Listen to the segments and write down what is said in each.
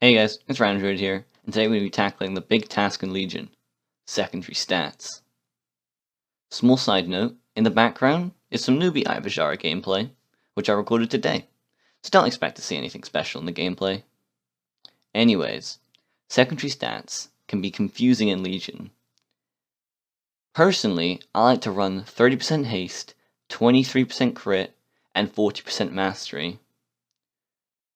Hey guys, it's SomeRandomDruid here, and today we're going to be tackling the big task in Legion, secondary stats. Small side note, in the background is some newbie Ivajara gameplay, which I recorded today, so don't expect to see anything special in the gameplay. Anyways, secondary stats can be confusing in Legion. Personally, I like to run 30% haste, 23% crit, and 40% mastery,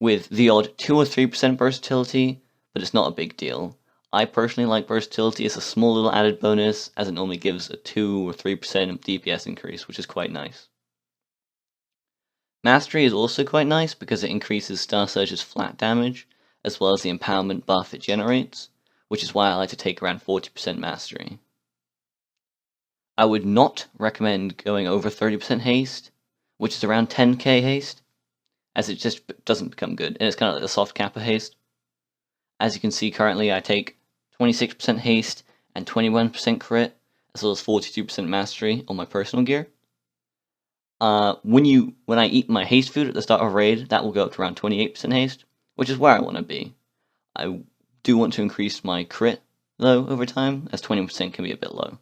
with the odd 2 or 3% versatility, but it's not a big deal. I personally like versatility as a small little added bonus, as it normally gives a 2 or 3% DPS increase, which is quite nice. Mastery is also quite nice because it increases Star Surge's flat damage, as well as the empowerment buff it generates, which is why I like to take around 40% mastery. I would not recommend going over 30% haste, which is around 10k haste, as it just doesn't become good, and it's kind of like the soft cap of haste. As you can see currently, I take 26% haste and 21% crit, as well as 42% mastery on my personal gear. When I eat my haste food at the start of a raid, that will go up to around 28% haste, which is where I want to be. I do want to increase my crit, though, over time, as 20% can be a bit low.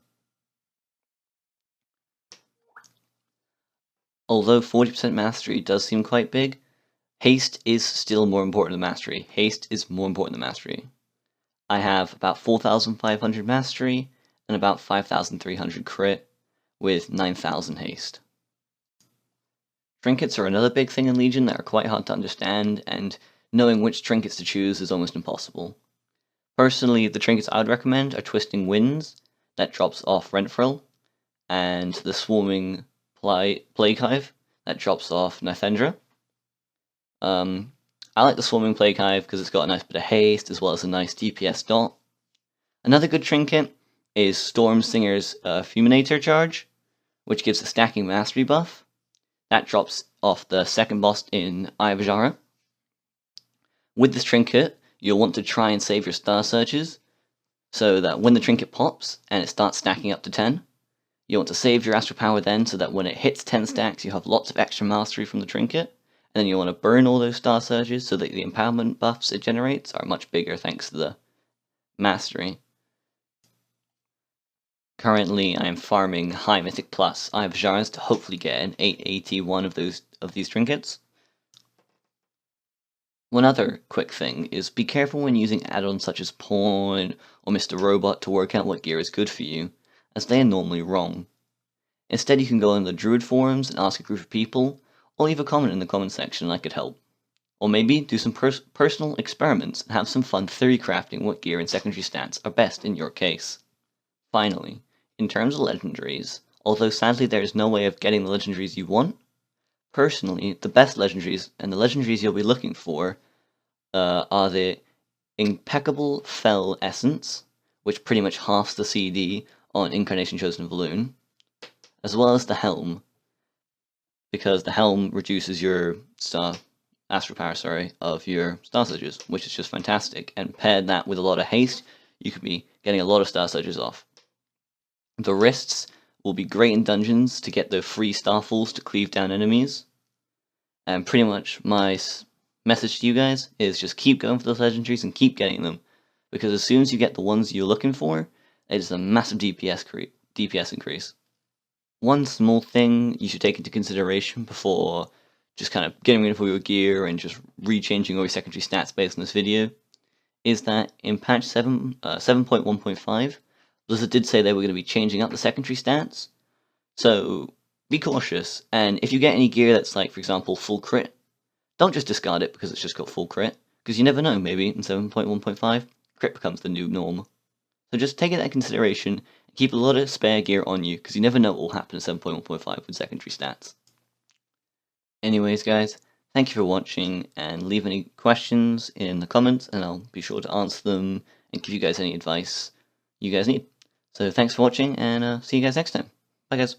Although 40% mastery does seem quite big, haste is still more important than mastery. Haste is more important than mastery. I have about 4,500 mastery and about 5,300 crit with 9,000 haste. Trinkets are another big thing in Legion that are quite hard to understand, and knowing which trinkets to choose is almost impossible. Personally, the trinkets I would recommend are Twisting Winds, that drops off Rentfrill, and the Swarming Plague Hive, that drops off Nathendra. I like the Swarming Plague Hive because it's got a nice bit of haste as well as a nice DPS dot. Another good trinket is Stormsinger's Fulminator charge, which gives a stacking mastery buff. That drops off the second boss in Ivajara. With this trinket, you'll want to try and save your Star Surges, so that when the trinket pops and it starts stacking up to 10, you want to save your Astral Power then, so that when it hits 10 stacks, you have lots of extra mastery from the trinket, and then you want to burn all those Star Surges so that the empowerment buffs it generates are much bigger thanks to the mastery. Currently, I am farming High Mythic Plus Ivajars to hopefully get an 881 of these trinkets. One other quick thing is be careful when using add-ons such as Pawn or Mr. Robot to work out what gear is good for you, as they are normally wrong. Instead, you can go on the Druid forums and ask a group of people, or leave a comment in the comment section and I could help. Or maybe do some personal experiments and have some fun theory crafting what gear and secondary stats are best in your case. Finally, in terms of legendaries, although sadly there is no way of getting the legendaries you want, personally, the best legendaries and the legendaries you'll be looking for are the Impeccable Fell Essence, which pretty much halves the CD on Incarnation Chosen Valoon, as well as the Helm, because the Helm reduces your Astral Power, of your Star Surges, which is just fantastic, and paired that with a lot of haste, you could be getting a lot of Star Surges off. The wrists will be great in dungeons to get the free Starfalls to cleave down enemies. And pretty much my message to you guys is just keep going for those legendaries and keep getting them. Because as soon as you get the ones you're looking for, it is a massive DPS increase. One small thing you should take into consideration before just kind of getting rid of all your gear and just rechanging all your secondary stats based on this video is that in patch 7.1.5, Blizzard did say they were going to be changing up the secondary stats, so be cautious, and if you get any gear that's like, for example, full crit, don't just discard it because it's just got full crit, because you never know, maybe in 7.1.5, crit becomes the new norm. So just take it into consideration, and keep a lot of spare gear on you, because you never know what will happen in 7.1.5 with secondary stats. Anyways guys, thank you for watching, and leave any questions in the comments, and I'll be sure to answer them, and give you guys any advice you guys need. So thanks for watching, and see you guys next time. Bye guys.